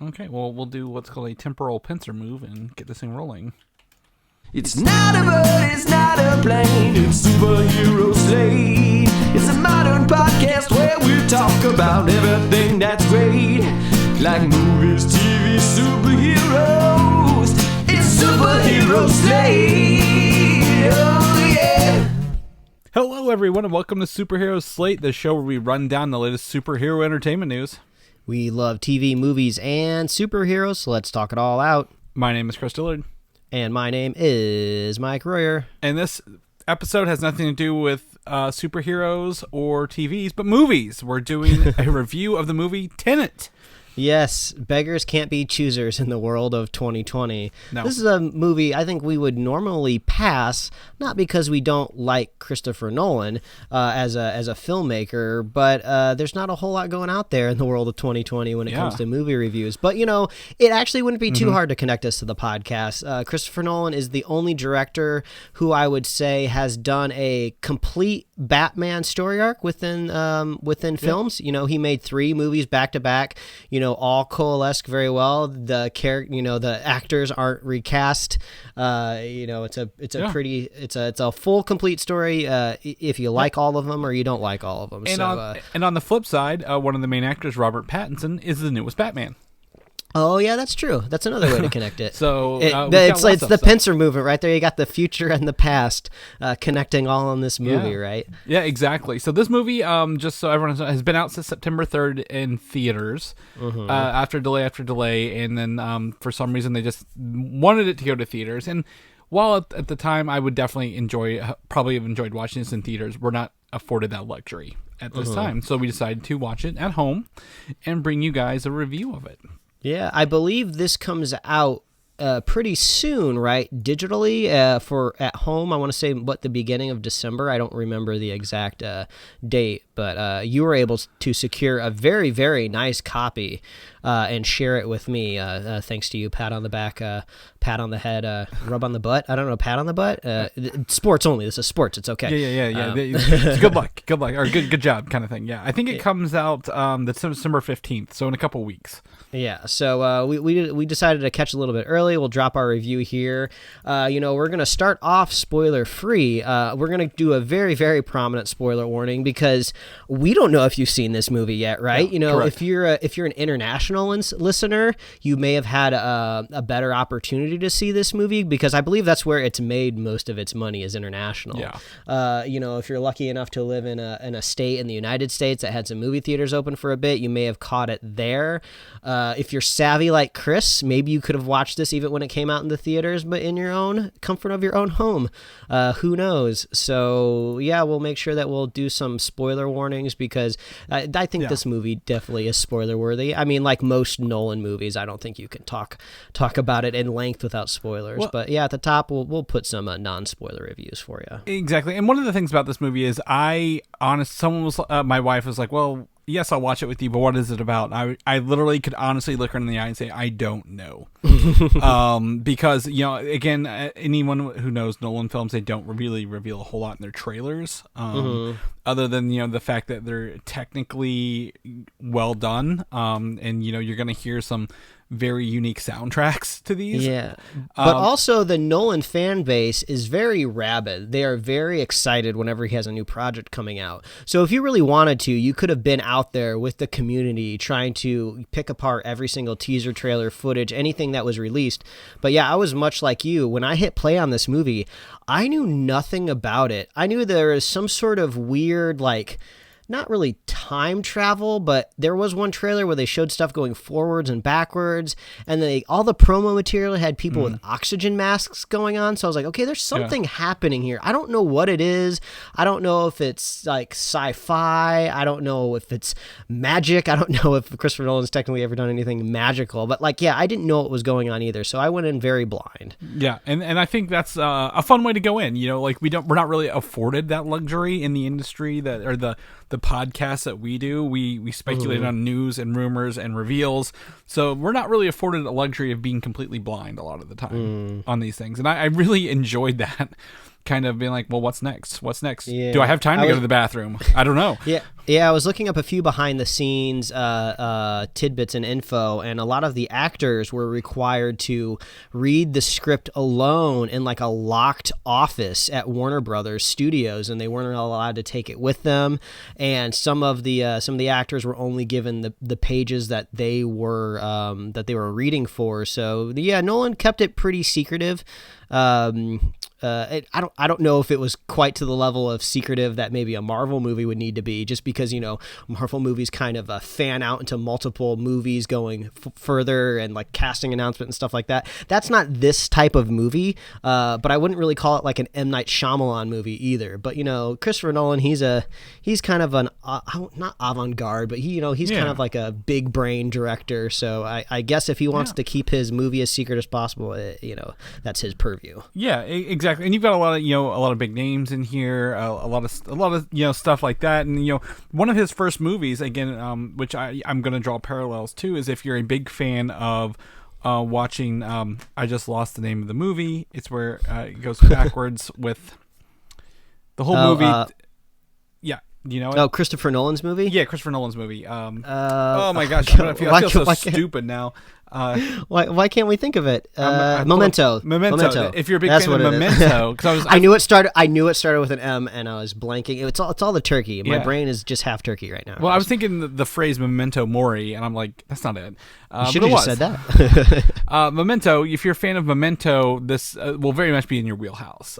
Okay, well, we'll do what's called a temporal pincer move and get this thing rolling. It's not a bird, it's not a plane, it's Superhero Slate. It's a modern podcast where we talk about everything that's great, like movies, TV, superheroes. It's Superhero Slate, oh yeah. Hello, everyone, and welcome to Superhero Slate, the show where we run down the latest superhero entertainment news. We love TV, movies, and superheroes, so let's talk it all out. My name is Chris Dillard. And my name is Mike Royer. And this episode has nothing to do with superheroes or TVs, but movies. We're doing a review of the movie Tenet. Yes, beggars can't be choosers in the world of 2020. No. This is a movie I think we would normally pass, not because we don't like Christopher Nolan as a filmmaker, but there's not a whole lot going out there in the world of 2020 when it comes to movie reviews. But, you know, it actually wouldn't be too hard to connect us to the podcast. Christopher Nolan is the only director who I would say has done a complete Batman story arc within films. You know, he made 3 movies back to back. You know, all coalesce very well. The the actors aren't recast. You know, it's a full complete story. If you like all of them or you don't like all of them. And on the flip side, one of the main actors, Robert Pattinson, is the newest Batman. Oh yeah, that's true. That's another way to connect it. So it's the pincer movement right there. You got the future and the past connecting all in this movie, right? Yeah, exactly. So this movie, just so everyone knows, has been out since September 3rd in theaters after delay, and then for some reason they just wanted it to go to theaters. And while at the time I would definitely probably have enjoyed watching this in theaters, we're not afforded that luxury at this time. So we decided to watch it at home and bring you guys a review of it. Yeah, I believe this comes out pretty soon, right? Digitally for at home. I want to say the beginning of December. I don't remember the exact date, but you were able to secure a very, very nice copy and share it with me. Thanks to you. Pat on the back, pat on the head, rub on the butt. I don't know, pat on the butt. Sports only. This is sports. It's okay. Yeah. Good luck, or good job, kind of thing. Yeah, I think it comes out December 15th, so in a couple weeks. Yeah, so we decided to catch a little bit early. We'll drop our review here. We're going to start off spoiler-free. We're going to do a very, very prominent spoiler warning because we don't know if you've seen this movie yet, right? Yeah, correct. If you're an international listener, you may have had a better opportunity to see this movie because I believe that's where it's made most of its money is international. Yeah. If you're lucky enough to live in a state in the United States that had some movie theaters open for a bit, you may have caught it there. If you're savvy like Chris, maybe you could have watched this even when it came out in the theaters, but in your own comfort of your own home. Who knows? So, yeah, we'll make sure that we'll do some spoiler warnings because I think this movie definitely is spoiler worthy. I mean, like most Nolan movies, I don't think you can talk about it in length without spoilers. But, yeah, at the top, we'll put some non-spoiler reviews for you. Exactly. And one of the things about this movie is my wife was like, well, yes, I'll watch it with you, but what is it about? I literally could honestly look her in the eye and say, I don't know. Because, again, anyone who knows Nolan films, they don't really reveal a whole lot in their trailers. Other than, the fact that they're technically well done. And, you're going to hear some very unique soundtracks to these. Yeah. But also the Nolan fan base is very rabid. They are very excited whenever he has a new project coming out. So if you really wanted to, you could have been out there with the community trying to pick apart every single teaser, trailer, footage, anything that was released. But yeah, I was much like you. When I hit play on this movie, I knew nothing about it. I knew there was some sort of weird, not really time travel, but there was one trailer where they showed stuff going forwards and backwards, and all the promo material had people with oxygen masks going on. So I was like, okay, there's something happening here. I don't know what it is. I don't know if it's like sci-fi. I don't know if it's magic. I don't know if Christopher Nolan's technically ever done anything magical, but I didn't know what was going on either. So I went in very blind. Yeah. And I think that's a fun way to go in, we're not really afforded that luxury in the industry or the podcasts that we do. We speculate on news and rumors and reveals, so we're not really afforded a luxury of being completely blind a lot of the time on these things, and I really enjoyed that. kind of being like, well, what's next? What's next? Yeah. Do I have time to go to the bathroom? I don't know. Yeah, I was looking up a few behind the scenes tidbits and info, and a lot of the actors were required to read the script alone in like a locked office at Warner Brothers Studios, and they weren't allowed to take it with them. And some of the actors were only given the pages that they were reading for. So yeah, Nolan kept it pretty secretive. I don't know if it was quite to the level of secretive that maybe a Marvel movie would need to be, just because, you know, Marvel movies kind of fan out into multiple movies going further and like casting announcement and stuff like that. That's not this type of movie, but I wouldn't really call it like an M. Night Shyamalan movie either. But, you know, Christopher Nolan, he's kind of an, not avant-garde, but he's kind of like a big brain director. So I guess if he wants to keep his movie as secret as possible, that's his purview. Yeah, exactly. And you've got a lot of big names in here, a lot of stuff like that. And one of his first movies, again, which I'm going to draw parallels to, is if you're a big fan of watching. I just lost the name of the movie. It's where it goes backwards with the whole movie. Yeah. You know it? Oh, Christopher Nolan's movie? Yeah, Christopher Nolan's movie. Oh my gosh, I feel so stupid now. Why can't we think of it? Memento. Memento. If you're a big fan of Memento, because I knew it started with an M, and I was blanking. It's all the turkey. My brain is just half turkey right now. Well, I was thinking the phrase Memento Mori, and I'm like, that's not it. You should have just said that. Memento. If you're a fan of Memento, this will very much be in your wheelhouse.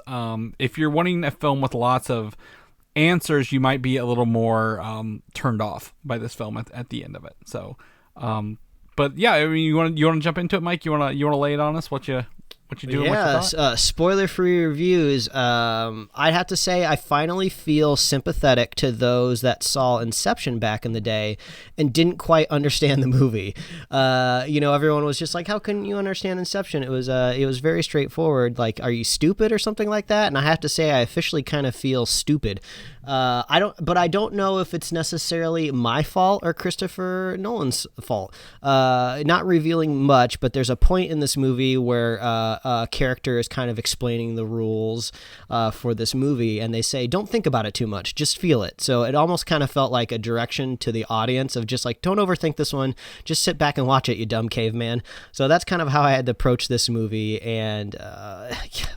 If you're wanting a film with lots of answers, you might be a little more turned off by this film at the end of it. So, but yeah, I mean, you want to jump into it, Mike? You want to lay it on us? What you doing? Yes, spoiler-free reviews. I'd have to say I finally feel sympathetic to those that saw Inception back in the day and didn't quite understand the movie. Everyone was just like, "How can you understand Inception?" It was very straightforward. Like, are you stupid or something like that? And I have to say, I officially kind of feel stupid. I don't know if it's necessarily my fault or Christopher Nolan's fault. Not revealing much, but there's a point in this movie where a character is kind of explaining the rules for this movie, and they say, don't think about it too much, just feel it. So it almost kind of felt like a direction to the audience of just like, don't overthink this one, just sit back and watch it, you dumb caveman. So that's kind of how I had to approach this movie, and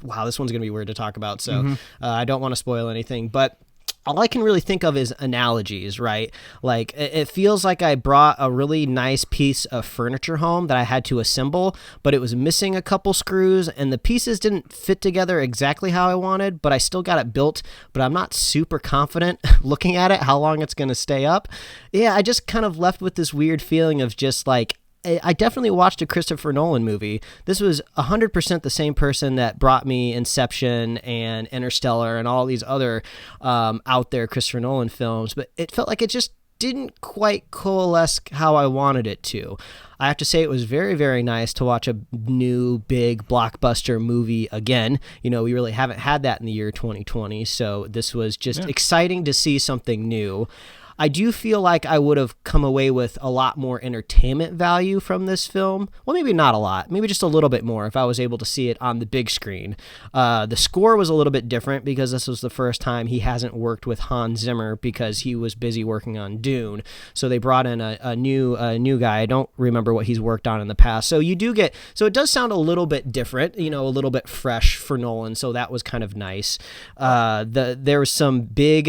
wow, this one's gonna be weird to talk about, so I don't want to spoil anything, but all I can really think of is analogies, right? Like, it feels like I brought a really nice piece of furniture home that I had to assemble, but it was missing a couple screws, and the pieces didn't fit together exactly how I wanted, but I still got it built, but I'm not super confident looking at it, how long it's going to stay up. Yeah, I just kind of left with this weird feeling of just like, I definitely watched a Christopher Nolan movie. This was 100% the same person that brought me Inception and Interstellar and all these other out there Christopher Nolan films, but it felt like it just didn't quite coalesce how I wanted it to. I have to say it was very, very nice to watch a new big blockbuster movie again. We really haven't had that in the year 2020, so this was just exciting to see something new. I do feel like I would have come away with a lot more entertainment value from this film. Well, maybe not a lot. Maybe just a little bit more if I was able to see it on the big screen. The score was a little bit different because this was the first time he hasn't worked with Hans Zimmer because he was busy working on Dune. So they brought in a new guy. I don't remember what he's worked on in the past. So it does sound a little bit different, a little bit fresh for Nolan. So that was kind of nice. There was some big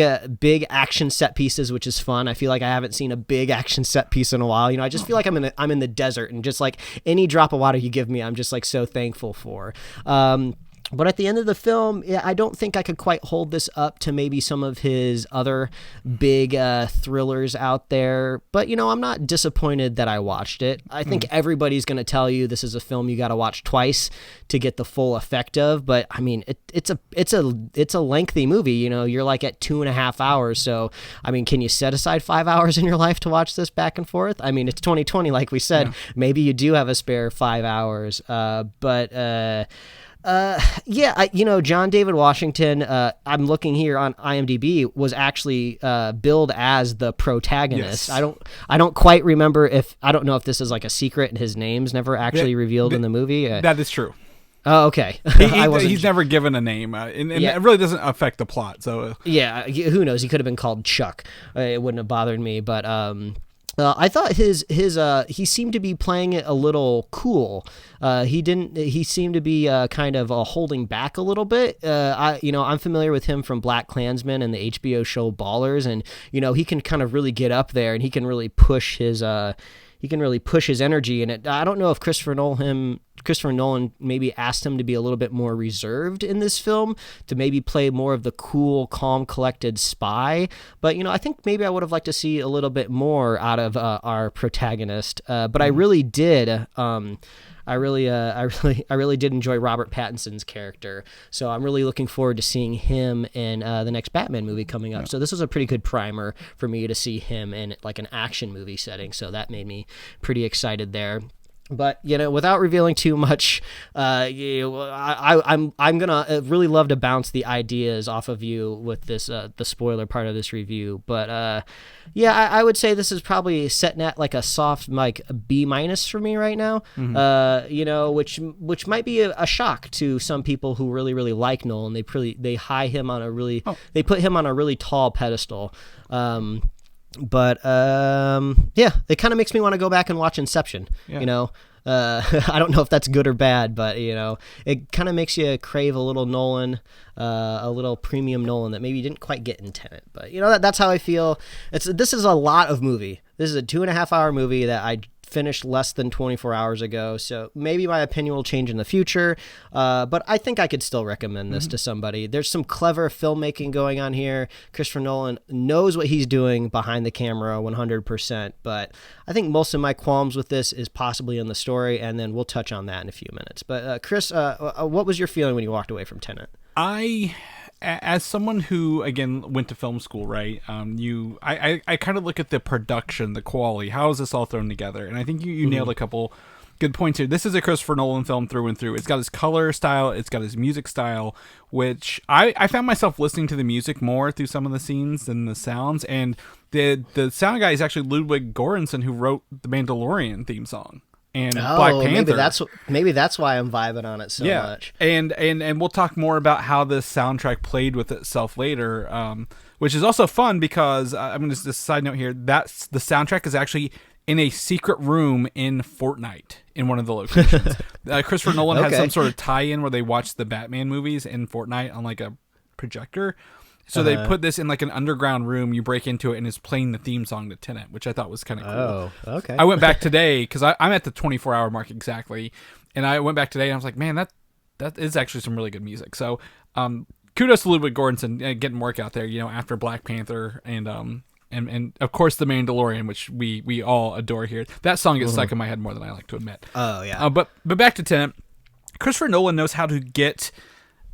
action set pieces, which is fun. I feel like I haven't seen a big action set piece in a while. I just feel like I'm in the desert, and just like any drop of water you give me, I'm just like so thankful for. But at the end of the film, I don't think I could quite hold this up to maybe some of his other big thrillers out there. But, I'm not disappointed that I watched it. I think everybody's going to tell you this is a film you got to watch twice to get the full effect of. But, I mean, it's a lengthy movie. You're like at 2.5 hours. So, I mean, can you set aside 5 hours in your life to watch this back and forth? I mean, it's 2020, like we said. Yeah. Maybe you do have a spare 5 hours. John David Washington, I'm looking here on IMDb, was actually billed as the protagonist. Yes. I don't quite remember I don't know if this is like a secret and his name's never actually revealed in the movie. That is true. Oh, okay. He's never given a name, and it really doesn't affect the plot. So yeah, who knows? He could have been called Chuck. It wouldn't have bothered me, but I thought he seemed to be playing it a little cool. He seemed to be kind of holding back a little bit. I'm familiar with him from BlacKkKlansman and the HBO show Ballers, and he can kind of really get up there, and he can really push his energy in it. I don't know if Christopher Nolan maybe asked him to be a little bit more reserved in this film, to maybe play more of the cool, calm, collected spy. But I think maybe I would have liked to see a little bit more out of our protagonist. But I really did. I really did enjoy Robert Pattinson's character, so I'm really looking forward to seeing him in the next Batman movie coming up. So this was a pretty good primer for me to see him in like an action movie setting, so that made me pretty excited there. But without revealing too much, I'm gonna really love to bounce the ideas off of you with this the spoiler part of this review. But I would say this is probably setting at like a soft like a B- for me right now. Which might be a shock to some people who really like Nolan. They high him on they put him on a really tall pedestal. But it kind of makes me want to go back and watch Inception. I don't know if that's good or bad, but it kind of makes you crave a little Nolan, a little premium Nolan that maybe you didn't quite get in Tenet. But that's how I feel. This is a lot of movie. This is a 2.5-hour movie that I finished less than 24 hours ago, so maybe my opinion will change in the future, but I think I could still recommend this to somebody. There's some clever filmmaking going on here. Christopher Nolan knows what he's doing behind the camera 100%, but I think most of my qualms with this is possibly in the story, and then we'll touch on that in a few minutes. But Chris, what was your feeling when you walked away from Tenet? As someone who, again, went to film school, right, I kind of look at the production, the quality, how is this all thrown together? And I think you nailed a couple good points here. This is a Christopher Nolan film through and through. It's got his color style, it's got his music style, which I found myself listening to the music more through some of the scenes than the sounds. And the sound guy is actually Ludwig Göransson, who wrote the Mandalorian theme song. And Black Panther. Maybe that's why I'm vibing on it so much. And we'll talk more about how this soundtrack played with itself later, which is also fun because I'm going to just a side note here. That's the soundtrack is actually in a secret room in Fortnite in one of the locations. Christopher Nolan has some sort of tie-in where they watch the Batman movies in Fortnite on like a projector. So they put this in like an underground room. You break into it and it's playing the theme song to Tenet, which I thought was kind of cool. Oh, okay. I went back today because I'm at the 24-hour mark exactly, and I went back today and I was like, man, that is actually some really good music. So kudos to Ludwig Göransson getting work out there. After Black Panther and of course the Mandalorian, which we all adore here. That song gets stuck in my head more than I like to admit. Oh yeah. But back to Tenet. Christopher Nolan knows how to get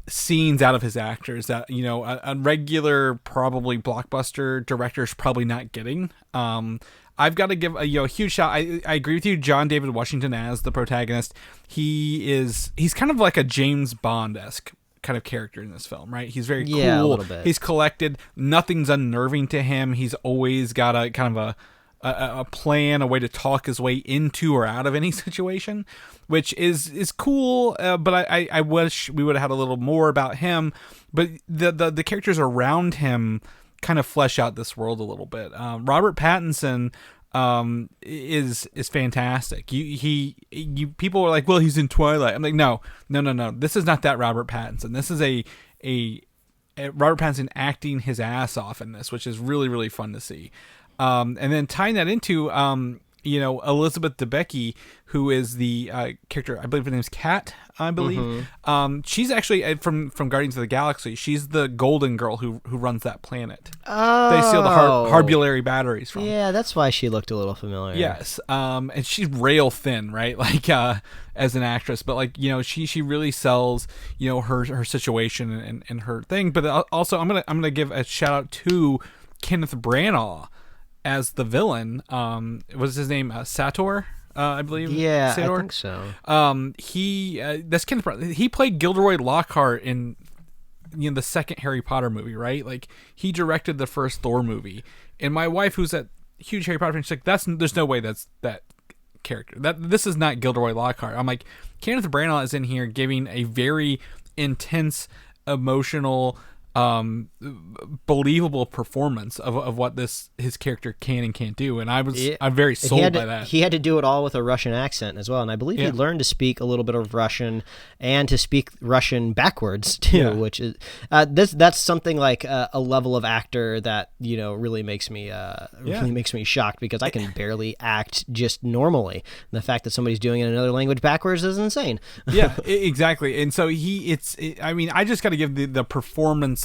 scenes out of his actors that a regular probably blockbuster director's probably not getting. I've got to give a huge shout. I agree with you, John David Washington as the protagonist. He's kind of like a James Bond-esque kind of character in this film, right? He's very cool. A little bit. He's collected. Nothing's unnerving to him. He's always got a kind of a plan, a way to talk his way into or out of any situation, which is cool. But I wish we would have had a little more about him. But the characters around him kind of flesh out this world a little bit. Robert Pattinson is fantastic. You people are like, well, he's in Twilight. I'm like, no. This is not that Robert Pattinson. This is a Robert Pattinson acting his ass off in this, which is really, really fun to see. And then tying that into, Elizabeth Debicki, who is the character, I believe her name's Kat, I believe. She's actually from Guardians of the Galaxy. She's the golden girl who runs that planet. Oh. They steal the Harbulary batteries from. Yeah, that's why she looked a little familiar. Yes. And she's rail thin, right? Like, as an actress, but like, she really sells, her situation and her thing. But also I'm going to give a shout out to Kenneth Branagh as the villain. Was his name Sator? I believe. Yeah, Sator? I think so. That's Kenneth Branagh. He played Gilderoy Lockhart in the second Harry Potter movie, right? Like, he directed the first Thor movie. And my wife, who's a huge Harry Potter fan, she's like, there's no way that character. This is not Gilderoy Lockhart. I'm like, Kenneth Branagh is in here giving a very intense, emotional, believable performance of what his character can and can't do, and I'm very sold by that. He had to do it all with a Russian accent as well, and I believe he learned to speak a little bit of Russian and to speak Russian backwards too, which is that's something like a level of actor that really makes me shocked, because I can barely act just normally. And the fact that somebody's doing it in another language backwards is insane. Yeah, exactly. And so I just got to give the performance,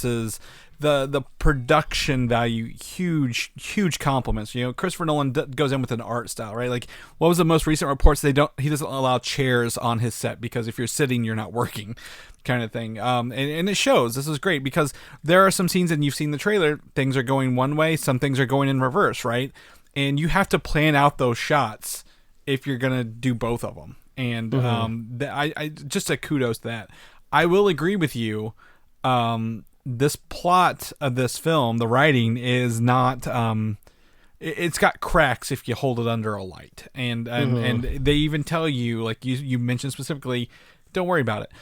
the production value, huge compliments. Christopher Nolan goes in with an art style, right? Like, what was the most recent reports? He doesn't allow chairs on his set, because if you're sitting, you're not working, kind of thing. And it shows. This is great, because there are some scenes, and you've seen the trailer, things are going one way, some things are going in reverse, right? And you have to plan out those shots if you're gonna do both of them. And I just a kudos to that. I will agree with you. This plot of this film, the writing is not, it's got cracks if you hold it under a light. And they even tell you, like you mentioned specifically, don't worry about it.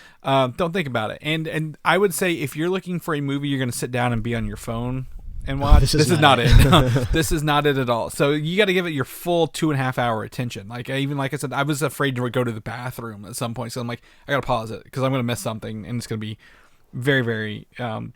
Don't think about it. And I would say, if you're looking for a movie you're going to sit down and be on your phone and watch, this is not it. This is not it at all. So you got to give it your full 2.5 hour attention. Like I said, I was afraid to go to the bathroom at some point. So I'm like, I got to pause it, because I'm going to miss something, and it's going to be very, very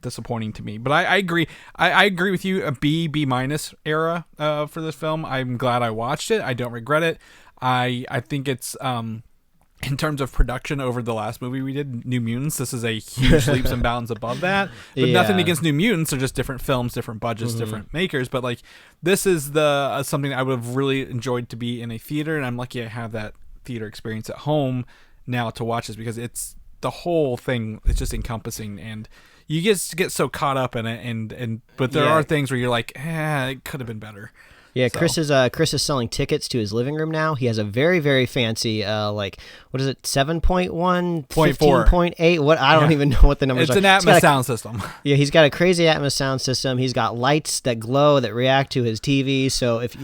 disappointing to me. But I agree. I agree with you. A B minus era for this film. I'm glad I watched it. I don't regret it. I think it's in terms of production over the last movie we did, New Mutants, this is a huge leaps and bounds above that. But nothing against New Mutants. They're just different films, different budgets, different makers. But like, this is the something I would have really enjoyed to be in a theater, and I'm lucky I have that theater experience at home now to watch this, because it's the whole thing is just encompassing, and you just get so caught up in it, but there are things where you're like, it could have been better. Yeah, so. Chris is selling tickets to his living room now. He has a very, very fancy, what is it, 7.1, 15.8? What, I don't even know what the numbers are. It's an Atmos sound system. Yeah, he's got a crazy Atmos sound system. He's got lights that glow that react to his TV. So if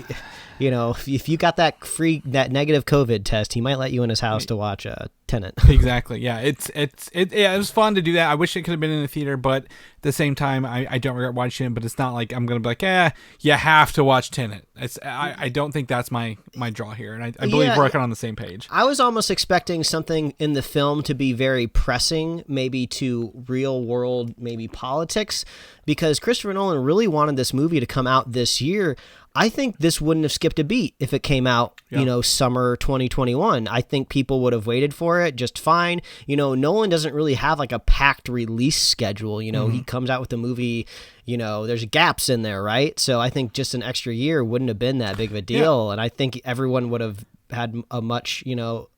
you got that negative COVID test, he might let you in his house to watch Tenet. Exactly. Yeah, it was fun to do that. I wish it could have been in the theater, but at the same time, I don't regret watching it. But it's not like I'm gonna be like, you have to watch Tenet. I don't think that's my draw here, and I believe we're working on the same page. I was almost expecting something in the film to be very pressing, maybe to real world, maybe politics, because Christopher Nolan really wanted this movie to come out this year. I think this wouldn't have skipped a beat if it came out, summer 2021. I think people would have waited for it just fine. Nolan doesn't really have like a packed release schedule. He comes out with the movie, there's gaps in there, right? So I think just an extra year wouldn't have been that big of a deal. And I think everyone would have had a much,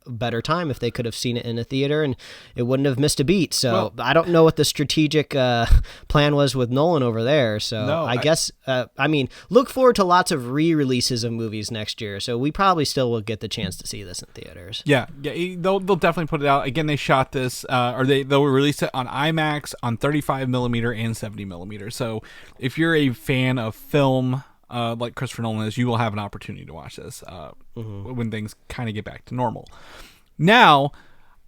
better time if they could have seen it in a theater, and it wouldn't have missed a beat. So I don't know what the strategic plan was with Nolan over there. So I guess, look forward to lots of re-releases of movies next year. So we probably still will get the chance to see this in theaters. Yeah, they'll definitely put it out. Again, they shot this, they'll release it on IMAX, on 35 millimeter and 70 millimeter. So if you're a fan of film, like Christopher Nolan is, you will have an opportunity to watch this when things kind of get back to normal. Now,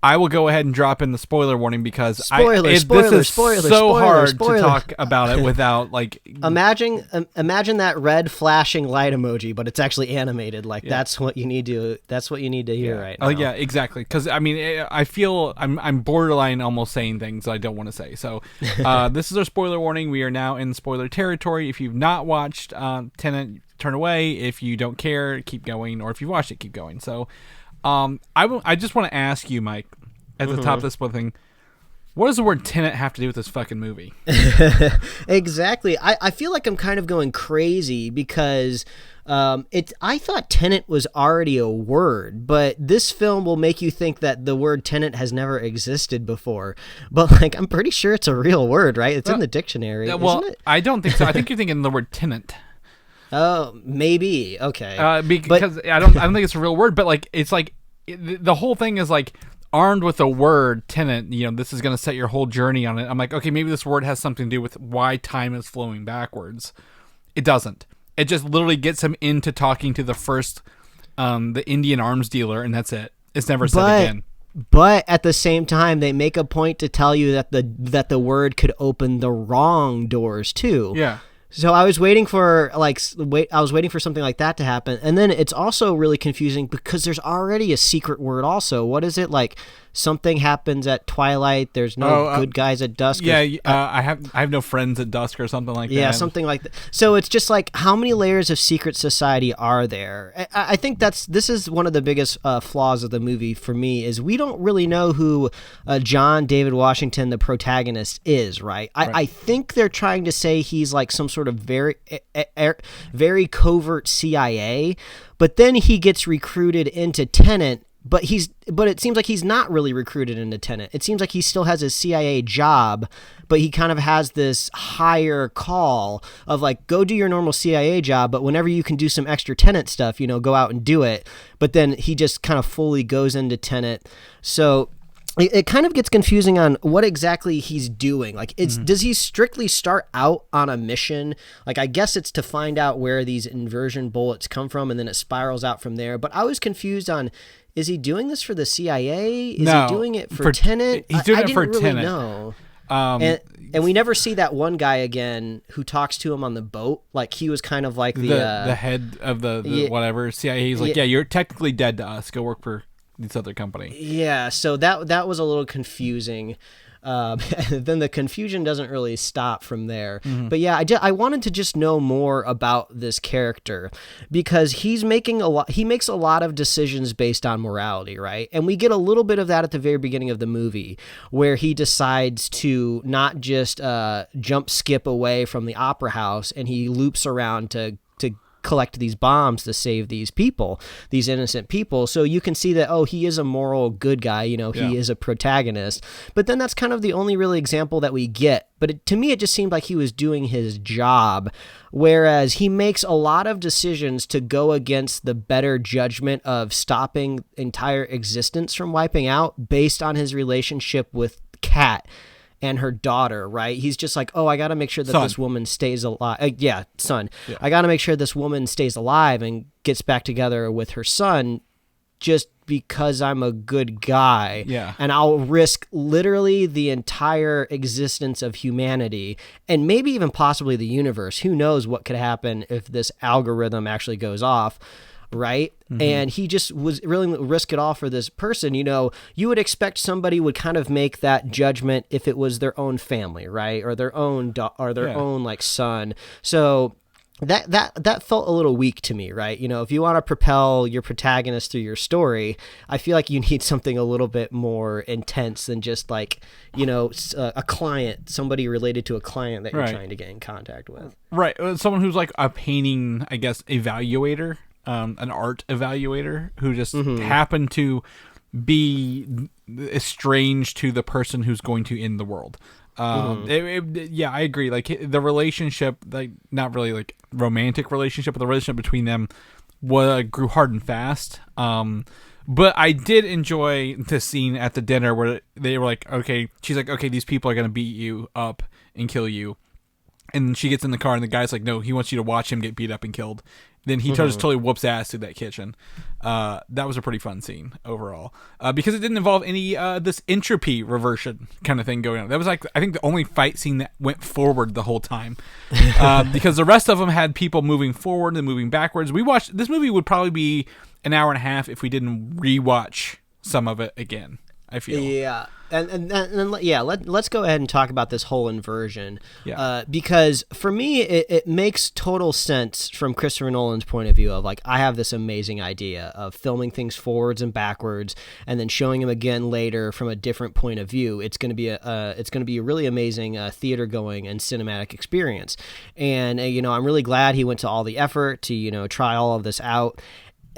I will go ahead and drop in the spoiler warning, because this is so hard to talk about it without like. Imagine that red flashing light emoji, but it's actually animated. That's what you need to. That's what you need to hear right now. Oh yeah, exactly. Because I feel I'm borderline almost saying things I don't want to say. So this is our spoiler warning. We are now in spoiler territory. If you've not watched Tenet, turn away. If you don't care, keep going. Or if you've watched it, keep going. So. I just want to ask you, Mike, at the top of this whole thing, what does the word Tenet have to do with this fucking movie? Exactly. I feel like I'm kind of going crazy because I thought Tenet was already a word, but this film will make you think that the word Tenet has never existed before. But I'm pretty sure it's a real word, right? It's in the dictionary, isn't it? I don't think so. I think you're thinking the word tenant. Oh, maybe. Okay. Because I don't think it's a real word, but it's the whole thing is armed with a word, Tenet, this is going to set your whole journey on it. I'm like, okay, maybe this word has something to do with why time is flowing backwards. It doesn't. It just literally gets him into talking to the first the Indian arms dealer, and that's it. It's never said again. But at the same time, they make a point to tell you that the word could open the wrong doors too. Yeah. So I was waiting for something like that to happen, and then it's also really confusing because there's already a secret word. Also, what is it like? Something happens at twilight. There's no good guys at dusk. Yeah, I have no friends at dusk or something like that. Yeah, something like that. So it's just like, how many layers of secret society are there? I think this is one of the biggest flaws of the movie for me, is we don't really know who John David Washington, the protagonist, is. Right? I think they're trying to say he's like some sort of very covert CIA, but then he gets recruited into Tenet. But it seems like he's not really recruited into Tenet. It seems like he still has his CIA job, but he kind of has this higher call of like, go do your normal CIA job, but whenever you can do some extra Tenet stuff, go out and do it. But then he just kind of fully goes into Tenet. So it kind of gets confusing on what exactly he's doing. Like, does he strictly start out on a mission? Like, I guess it's to find out where these inversion bullets come from, and then it spirals out from there. But I was confused on, is he doing this for the CIA? Is he doing it for Tenet? He's doing it for Tenet. Tenet. No. And we never see that one guy again who talks to him on the boat. Like, he was kind of like the head of the whatever CIA. He's like, yeah, you're technically dead to us. Go work for this other company. Yeah, so that was a little confusing. Then the confusion doesn't really stop from there. Mm-hmm. But yeah, I wanted to just know more about this character, because he makes a lot of decisions based on morality, right? And we get a little bit of that at the very beginning of the movie, where he decides to not just skip away from the opera house, and he loops around to collect these bombs to save these people, these innocent people. So you can see that, he is a moral good guy, he is a protagonist. But then that's kind of the only really example that we get. But to me, it just seemed like he was doing his job, whereas he makes a lot of decisions to go against the better judgment of stopping entire existence from wiping out based on his relationship with Kat and her daughter, right? He's just like, I got to make sure that this woman stays alive. Son. Yeah. I got to make sure this woman stays alive and gets back together with her son, just because I'm a good guy. Yeah. And I'll risk literally the entire existence of humanity, and maybe even possibly the universe. Who knows what could happen if this algorithm actually goes off, right? Mm-hmm. And he just was willing to risk it all for this person. You would expect somebody would kind of make that judgment if it was their own family, right? Or their own own like son. So that felt a little weak to me, right? If you want to propel your protagonist through your story, I feel like you need something a little bit more intense than just like, a client, somebody related to a client that you're trying to get in contact with. Right. Someone who's like a painting, I guess, evaluator. An art evaluator who just happened to be estranged to the person who's going to end the world. Yeah, I agree. Like, the relationship, like, not really like romantic relationship, but the relationship between them grew hard and fast. But I did enjoy the scene at the dinner where they were like, okay, she's like, okay, these people are going to beat you up and kill you. And she gets in the car, and the guy's like, no, he wants you to watch him get beat up and killed. Then he just totally whoops ass through that kitchen. That was a pretty fun scene overall, because it didn't involve any this entropy reversion kind of thing going on. That was like, I think, the only fight scene that went forward the whole time, because the rest of them had people moving forward and moving backwards. This movie would probably be an hour and a half if we didn't rewatch some of it again, I feel. Yeah. And let's go ahead and talk about this whole inversion. Yeah. Because for me, it makes total sense from Christopher Nolan's point of view of like, I have this amazing idea of filming things forwards and backwards, and then showing them again later from a different point of view. It's going to be a really amazing theater going and cinematic experience. And I'm really glad he went to all the effort to try all of this out.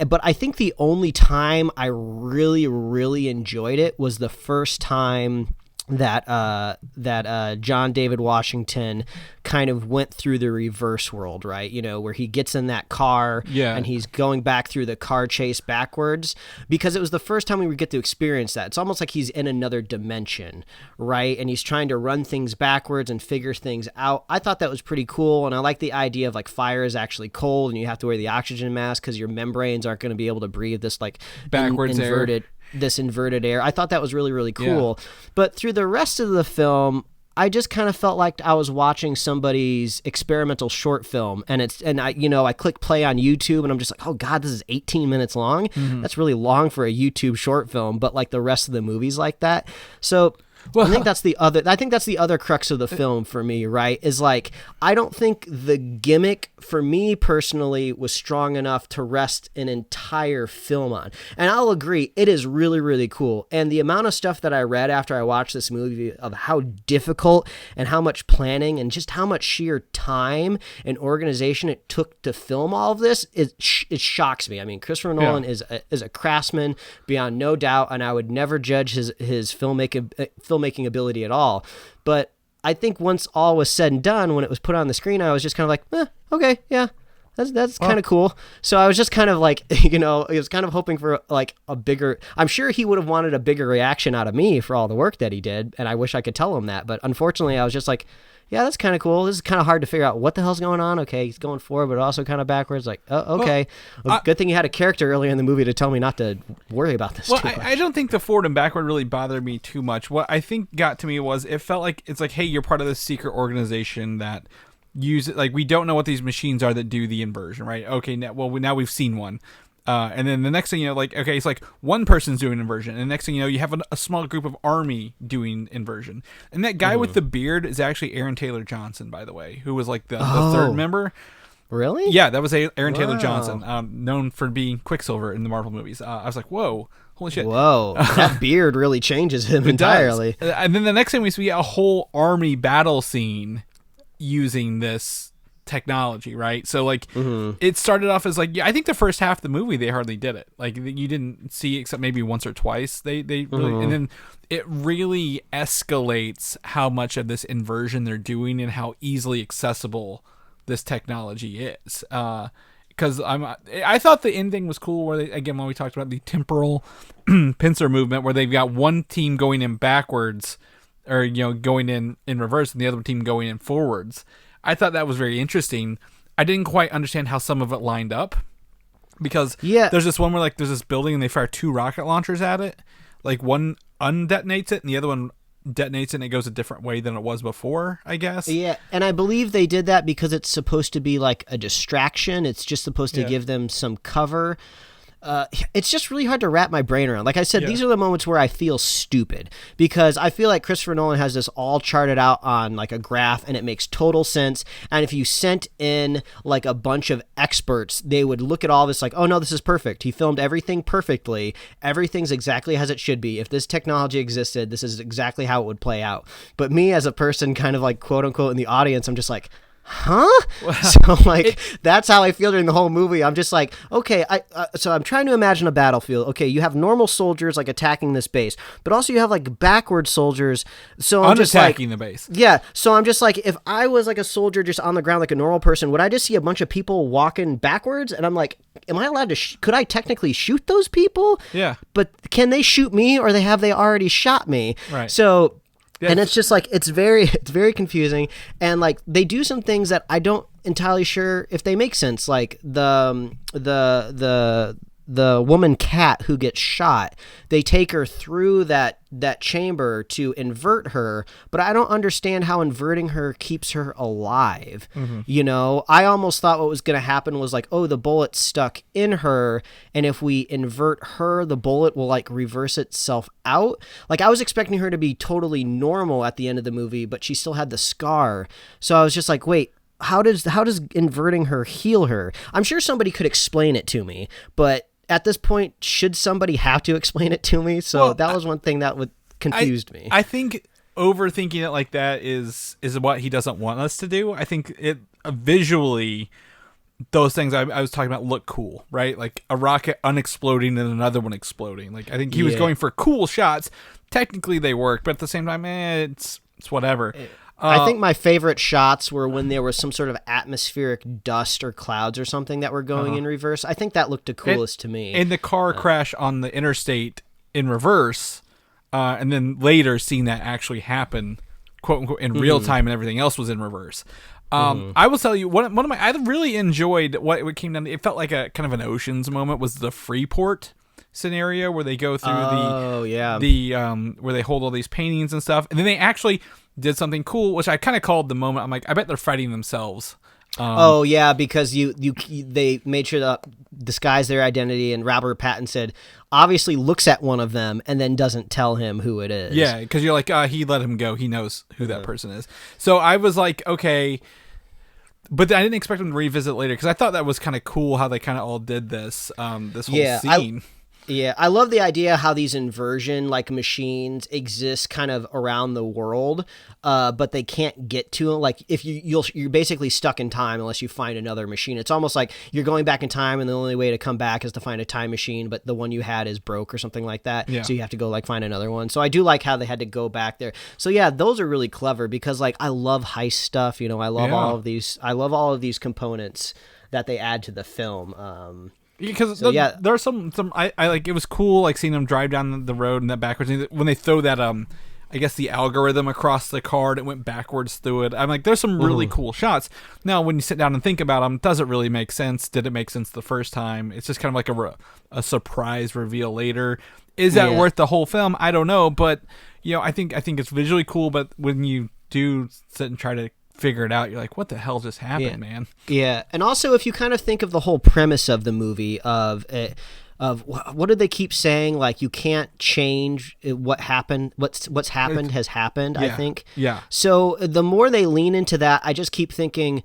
But I think the only time I really, really enjoyed it was the first time that John David Washington kind of went through the reverse world, right? You know, where he gets in that car and he's going back through the car chase backwards, because it was the first time we would get to experience that. It's almost like he's in another dimension, right? And he's trying to run things backwards and figure things out. I thought that was pretty cool, and I like the idea of like fire is actually cold and you have to wear the oxygen mask because your membranes aren't going to be able to breathe this like backwards inverted air. This inverted air. I thought that was really, really cool. Yeah. But through the rest of the film, I just kind of felt like I was watching somebody's experimental short film, and I click play on YouTube and I'm just like, oh God, this is 18 minutes long. Mm-hmm. That's really long for a YouTube short film, but like the rest of the movies like that. So well, I think that's the other crux of the film for me, right? Is like, I don't think the gimmick for me personally was strong enough to rest an entire film on. And I'll agree, it is really, really cool. And the amount of stuff that I read after I watched this movie of how difficult and how much planning and just how much sheer time and organization it took to film all of this, it shocks me. I mean, Christopher Nolan is a craftsman beyond no doubt, and I would never judge his filmmaking ability at all. But I think once all was said and done, when it was put on the screen, I was just kind of like, okay, yeah, that's kind of cool. So I was just kind of like, I was kind of hoping for like a bigger, I'm sure he would have wanted a bigger reaction out of me for all the work that he did, and I wish I could tell him that. But unfortunately, I was just like, yeah, that's kind of cool. This is kind of hard to figure out what the hell's going on. Okay, he's going forward, but also kind of backwards. Like, oh, okay. Well, good thing you had a character earlier in the movie to tell me not to worry about this too much. I don't think the forward and backward really bothered me too much. What I think got to me was it felt like it's like, hey, you're part of this secret organization that use it. Like, we don't know what these machines are that do the inversion, right? Okay, now we've seen one. And then the next thing you know, like, okay, it's like one person's doing inversion, and the next thing you know, you have a small group of army doing inversion. And that guy with the beard is actually Aaron Taylor Johnson, by the way, who was like the third member. Really? Yeah, that was Aaron Taylor Johnson, known for being Quicksilver in the Marvel movies. I was like, whoa, holy shit. Whoa, that beard really changes him entirely. And then the next thing we see a whole army battle scene using this technology, right? So like it started off as like, I think the first half of the movie they hardly did it. Like, you didn't see it except maybe once or twice. They really, and then it really escalates how much of this inversion they're doing and how easily accessible this technology is. Because I thought the ending was cool, where they, again, when we talked about the temporal pincer movement, where they've got one team going in backwards, or going in reverse, and the other team going in forwards. I thought that was very interesting. I didn't quite understand how some of it lined up, because there's this one where like there's this building and they fire 2 rocket launchers at it. Like, one undetonates it and the other one detonates it, and it goes a different way than it was before, I guess. Yeah, and I believe they did that because it's supposed to be like a distraction. It's just supposed to give them some cover. It's just really hard to wrap my brain around. Like I said, these are the moments where I feel stupid, because I feel like Christopher Nolan has this all charted out on like a graph, and it makes total sense. And if you sent in like a bunch of experts, they would look at all this like, oh no, this is perfect. He filmed everything perfectly. Everything's exactly as it should be. If this technology existed, this is exactly how it would play out. But me as a person kind of like quote unquote in the audience, I'm just like, huh? Well, so like that's how I feel during the whole movie. I'm just like, okay, so I'm trying to imagine a battlefield. Okay, you have normal soldiers like attacking this base, but also you have like backward soldiers. So I'm just attacking like, the base. Yeah. So I'm just like, if I was like a soldier just on the ground like a normal person, would I just see a bunch of people walking backwards? And I'm like, am I allowed to? Could I technically shoot those people? Yeah. But can they shoot me, or have they already shot me? Right. So. And it's just like, it's very confusing, and like they do some things that I don't entirely sure if they make sense. Like the woman cat who gets shot, they take her through that chamber to invert her, but I don't understand how inverting her keeps her alive. I almost thought what was going to happen was like, oh, the bullet's stuck in her, and if we invert her, the bullet will like reverse itself out. Like, I was expecting her to be totally normal at the end of the movie, but she still had the scar. So I was just like, wait, how does inverting her heal her? I'm sure somebody could explain it to me, but at this point, should somebody have to explain it to me? So that was one thing that confused me. I think overthinking it like that is what he doesn't want us to do. I think it visually, those things I was talking about look cool, right? Like a rocket unexploding and another one exploding. Like I think he was going for cool shots. Technically they work, but at the same time, it's whatever. I think my favorite shots were when there was some sort of atmospheric dust or clouds or something that were going in reverse. I think that looked the coolest to me. And the car crash on the interstate in reverse, and then later seeing that actually happen, quote unquote, in real time, and everything else was in reverse. I will tell you one of my I really enjoyed what came down. It felt like a kind of an Ocean's moment was the Freeport scenario where they go through where they hold all these paintings and stuff, and then they actually did something cool, which I kind of called the moment. I'm like, I bet they're fighting themselves. Because they made sure to disguise their identity, and Robert Pattinson obviously looks at one of them and then doesn't tell him who it is. Yeah, because you're like, he let him go. He knows who that person is. So I was like, okay. But I didn't expect them to revisit later because I thought that was kind of cool how they kind of all did this this whole scene. I love the idea how these inversion like machines exist kind of around the world, but they can't get to them. Like if you're basically stuck in time unless you find another machine. It's almost like you're going back in time, and the only way to come back is to find a time machine, but the one you had is broke or something like that. Yeah. So you have to go like find another one. So I do like how they had to go back there. So yeah, those are really clever because like I love heist stuff. I love all of these. I love all of these components that they add to the film. Because there are some I like. It was cool like seeing them drive down the road and that backwards when they throw that I guess the algorithm across the car and it went backwards through it. I'm like, there's some really cool shots. Now when you sit down and think about them, does it really make sense? Did it make sense the first time? It's just kind of like a surprise reveal later. Is that worth the whole film? I don't know, but I think it's visually cool. But when you do sit and try to figure it out, you're like, what the hell just happened, man? Yeah. And also if you kind of think of the whole premise of the movie of what did they keep saying, like you can't change what happened, what's happened has happened. I think so the more they lean into that, I just keep thinking,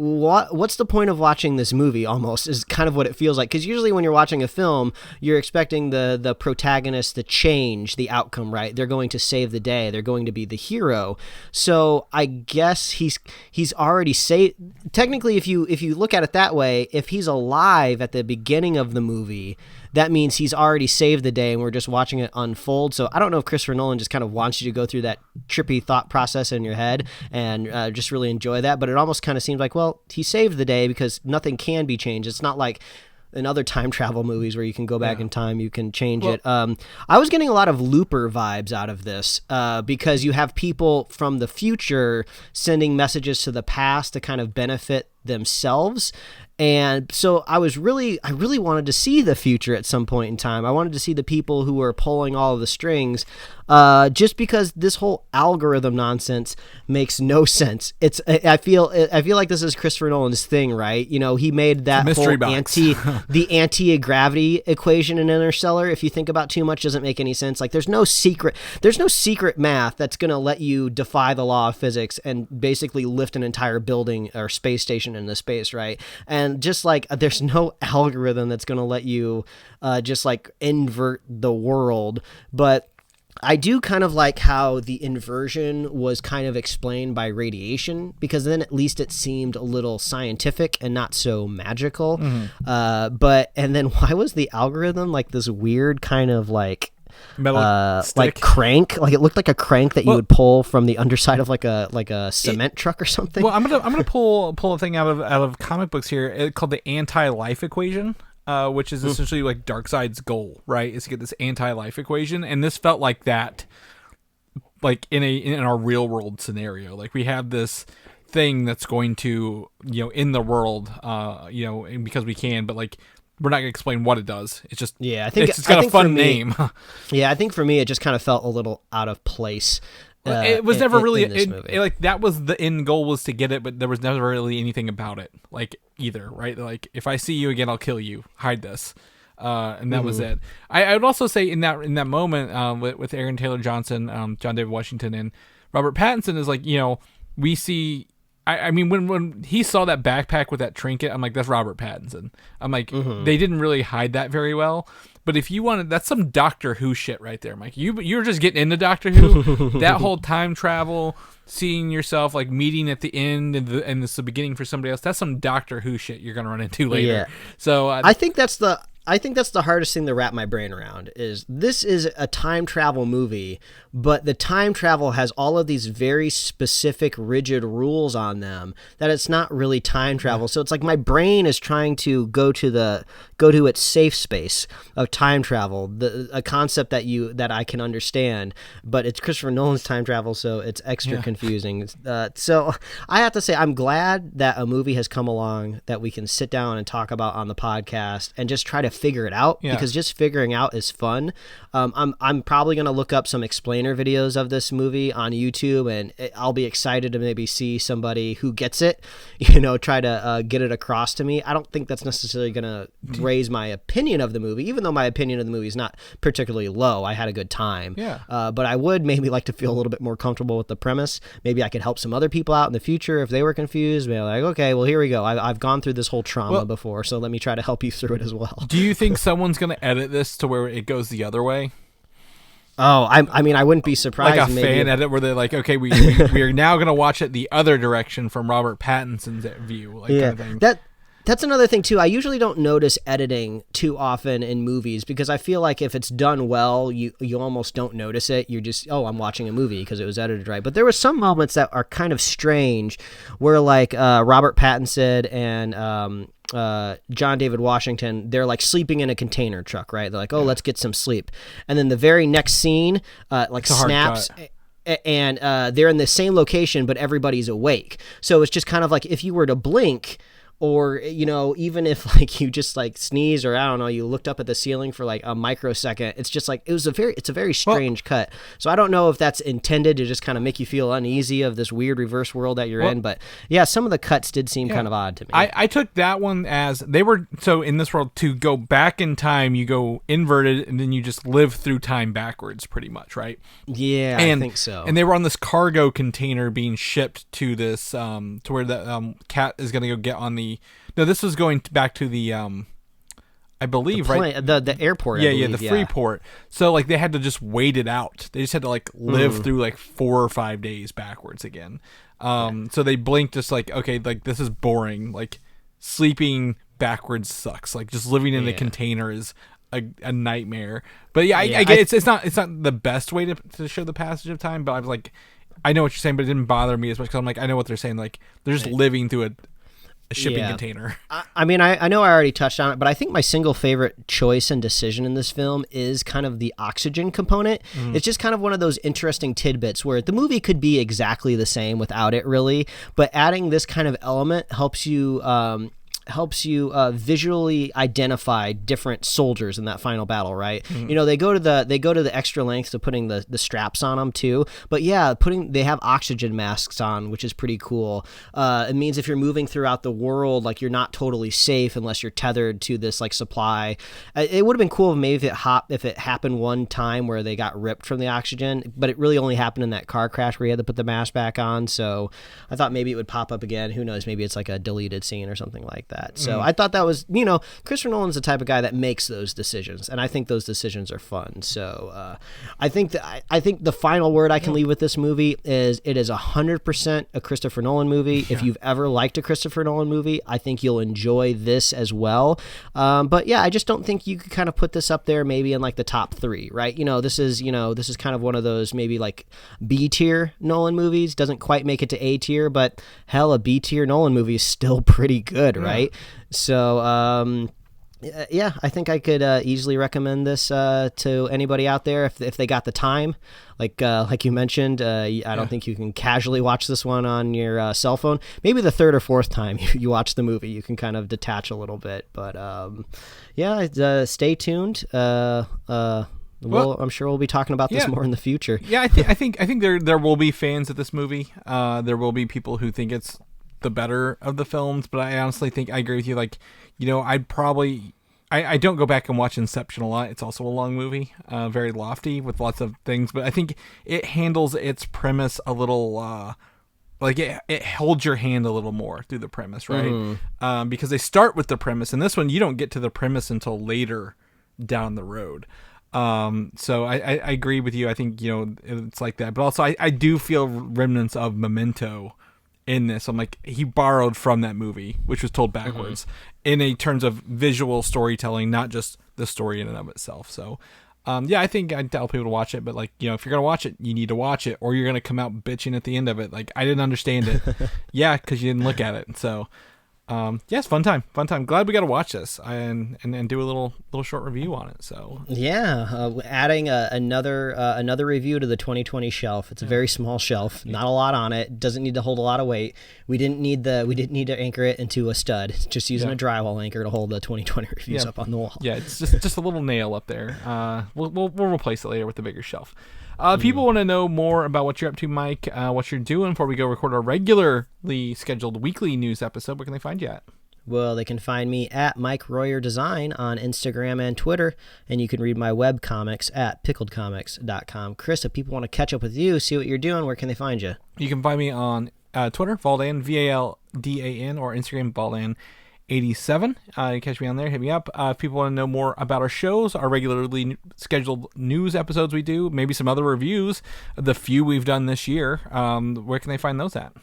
what's the point of watching this movie? Almost is kind of what it feels like, because usually when you're watching a film, you're expecting the protagonist to change the outcome, right? They're going to save the day, they're going to be the hero. So I guess he's already saved. Technically, if you look at it that way, if he's alive at the beginning of the movie, that means he's already saved the day and we're just watching it unfold. So I don't know if Christopher Nolan just kind of wants you to go through that trippy thought process in your head and just really enjoy that. But it almost kind of seems like, well, he saved the day because nothing can be changed. It's not like in other time travel movies where you can go back in time, you can change it. I was getting a lot of Looper vibes out of this because you have people from the future sending messages to the past to kind of benefit themselves. And so I really wanted to see the future at some point in time. I wanted to see the people who were pulling all of the strings, just because this whole algorithm nonsense makes no sense. I feel like this is Christopher Nolan's thing, right? He made that whole the anti-gravity equation in Interstellar. If you think about too much, doesn't make any sense. Like there's no secret math that's going to let you defy the law of physics and basically lift an entire building or space station into space, right? And just like there's no algorithm that's going to let you just like invert the world. But I do kind of like how the inversion was kind of explained by radiation, because then at least it seemed a little scientific and not so magical. And then why was the algorithm like this weird kind of like metal like crank? Like it looked like a crank that you would pull from the underside of like a cement truck or something. Well, I'm gonna pull a thing out of comic books here called the anti-life equation, which is essentially like Darkseid's goal, right? Is to get this anti-life equation, and this felt like that, like in our real world scenario. Like we have this thing that's going to in the world, because we can, but like we're not going to explain what it does. It's just it's got a fun name. I think for me it just kind of felt a little out of place. It was never really like that was the end goal, was to get it, but there was never really anything about it like either, right? Like if I see you again, I'll kill you. Hide this, and that was it. I would also say in that moment with Aaron Taylor Johnson, John David Washington, and Robert Pattinson is like we see. I mean, when he saw that backpack with that trinket, I'm like, that's Robert Pattinson. I'm like, they didn't really hide that very well. But if you wanted, that's some Doctor Who shit right there, Mike. You're just getting into Doctor Who. That whole time travel, seeing yourself like meeting at the end and this is the beginning for somebody else. That's some Doctor Who shit you're gonna run into later. Yeah. So I think that's the hardest thing to wrap my brain around. Is this is a time travel movie, but the time travel has all of these very specific, rigid rules on them that it's not really time travel. So it's like my brain is trying to go to its safe space of time travel, a concept that I can understand, but it's Christopher Nolan's time travel, so it's extra confusing. So I have to say, I'm glad that a movie has come along that we can sit down and talk about on the podcast and just try to figure it out, because just figuring out is fun. I'm probably going to look up some explainer videos of this movie on YouTube, and I'll be excited to maybe see somebody who gets it, try to get it across to me. I don't think that's necessarily going to raise my opinion of the movie, even though my opinion of the movie is not particularly low. I had a good time. But I would maybe like to feel a little bit more comfortable with the premise. Maybe I could help some other people out in the future if they were confused. Maybe like, okay, well, here we go. I've gone through this whole trauma before, so let me try to help you through it as well. Do you think someone's going to edit this to where it goes the other way? Oh, I mean, I wouldn't be surprised. Like a fan edit where they're like, okay, we are now going to watch it the other direction from Robert Pattinson's view. Kind of thing. That's another thing, too. I usually don't notice editing too often in movies because I feel like if it's done well, you almost don't notice it. You're just, I'm watching a movie because it was edited right. But there were some moments that are kind of strange where, like, Robert Pattinson and John David Washington, they're like sleeping in a container truck, right? They're like, let's get some sleep. And then the very next scene, snaps. And they're in the same location, but everybody's awake. So it's just kind of like if you were to blink, or, even if like you just like sneeze, or I don't know, you looked up at the ceiling for like a microsecond, it's just like it's a very strange cut. So I don't know if that's intended to just kind of make you feel uneasy of this weird reverse world that you're in. But yeah, some of the cuts did seem kind of odd to me. I took that one as they were, so in this world, to go back in time, you go inverted and then you just live through time backwards pretty much, right? Yeah, I think so. And they were on this cargo container being shipped to this, to where the cat is going to go get on the, no, this was going back to the, I believe, right? The airport. Yeah, the Freeport. So like they had to just wait it out. They just had to like live through like 4 or 5 days backwards again. So they blinked, just like, okay, like this is boring. Like sleeping backwards sucks. Like just living in a container is a nightmare. But yeah, I get it's not the best way to show the passage of time. But I was like, I know what you're saying, but it didn't bother me as much because I'm like, I know what they're saying. Like they're just living through a shipping container. I mean, I know I already touched on it, but I think my single favorite choice and decision in this film is kind of the oxygen component. It's just kind of one of those interesting tidbits where the movie could be exactly the same without it, really, but adding this kind of element helps you visually identify different soldiers in that final battle, right? They go to the extra lengths of putting the straps on them too. But yeah, they have oxygen masks on, which is pretty cool. It means if you're moving throughout the world, like you're not totally safe unless you're tethered to this like supply. It would have been cool if it happened one time where they got ripped from the oxygen, but it really only happened in that car crash where you had to put the mask back on. So I thought maybe it would pop up again. Who knows? Maybe it's like a deleted scene or something like that. So I thought that was, Christopher Nolan's the type of guy that makes those decisions, and I think those decisions are fun. So I think the final word I can leave with this movie is it is 100% a Christopher Nolan movie. If you've ever liked a Christopher Nolan movie, I think you'll enjoy this as well. But yeah, I just don't think you could kind of put this up there maybe in like the top 3, right? This is kind of one of those maybe like B tier Nolan movies. Doesn't quite make it to A tier, but hell, a B tier Nolan movie is still pretty good, right? So, I think I could easily recommend this to anybody out there if they got the time. Like you mentioned, I don't think you can casually watch this one on your cell phone. Maybe the 3rd or 4th time you watch the movie, you can kind of detach a little bit. But stay tuned. I'm sure we'll be talking about this more in the future. Yeah, I think there will be fans of this movie. There will be people who think it's the better of the films, but I honestly think I agree with you. Like, I'd probably I don't go back and watch Inception a lot. It's also a long movie, very lofty with lots of things, but I think it handles its premise a little like it holds your hand a little more through the premise, right? Because they start with the premise, and this one you don't get to the premise until later down the road. So I agree with you. I think, it's like that. But also, I do feel remnants of Memento in this. I'm like, he borrowed from that movie, which was told backwards, in a terms of visual storytelling, not just the story in and of itself. So, I think I'd tell people to watch it. But, like, if you're going to watch it, you need to watch it, or you're going to come out bitching at the end of it. Like, I didn't understand it. Yeah, because you didn't look at it. So... it's fun time. Glad we got to watch this and do a little short review on it. So adding another review to the 2020 shelf. It's a very small shelf, not a lot on it. Doesn't need to hold a lot of weight. We didn't need to anchor it into a stud. Just using a drywall anchor to hold the 2020 reviews up on the wall. Yeah, it's just a little nail up there. We'll replace it later with the bigger shelf. People want to know more about what you're up to, Mike, what you're doing before we go record our regularly scheduled weekly news episode. Where can they find you at? Well, they can find me at Mike Royer Design on Instagram and Twitter, and you can read my web comics at pickledcomics.com. Chris, if people want to catch up with you, see what you're doing, where can they find you? You can find me on Twitter, Valdan, Valdan, or Instagram, Valdan87. You catch me on there, hit me up. If people want to know more about our shows, our regularly scheduled news episodes we do, maybe some other reviews, the few we've done this year, where can they find those at?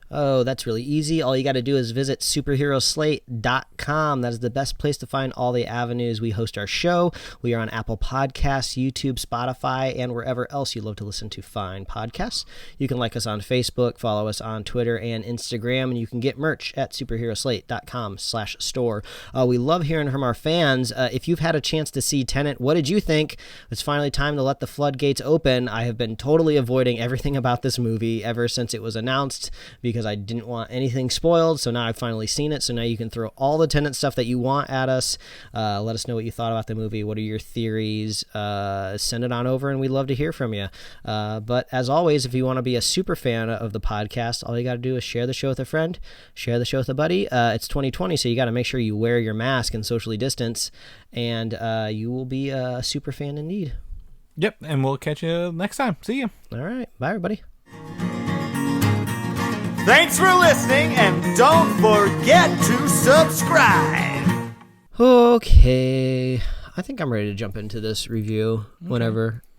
Oh, that's really easy. All you got to do is visit superheroslate.com. That is the best place to find all the avenues we host our show. We are on Apple Podcasts, YouTube, Spotify, and wherever else you love to listen to fine podcasts. You can like us on Facebook, follow us on Twitter and Instagram, and you can get merch at superheroslate.com/store. We love hearing from our fans. If you've had a chance to see Tenet, what did you think? It's finally time to let the floodgates open. I have been totally avoiding everything about this movie ever since it was announced because I didn't want anything spoiled, so now I've finally seen it, so now you can throw all the Tenet stuff that you want at us. Let us know what you thought about the movie. What are your theories? Send it on over, and we'd love to hear from you. But as always, if you want to be a super fan of the podcast, all you got to do is share the show with a friend, share the show with a buddy. It's 2020, so you got to make sure you wear your mask and socially distance, and you will be a super fan indeed. Yep, and we'll catch you next time. See you. All right. Bye, everybody. Thanks for listening, and don't forget to subscribe. Okay. I think I'm ready to jump into this review whenever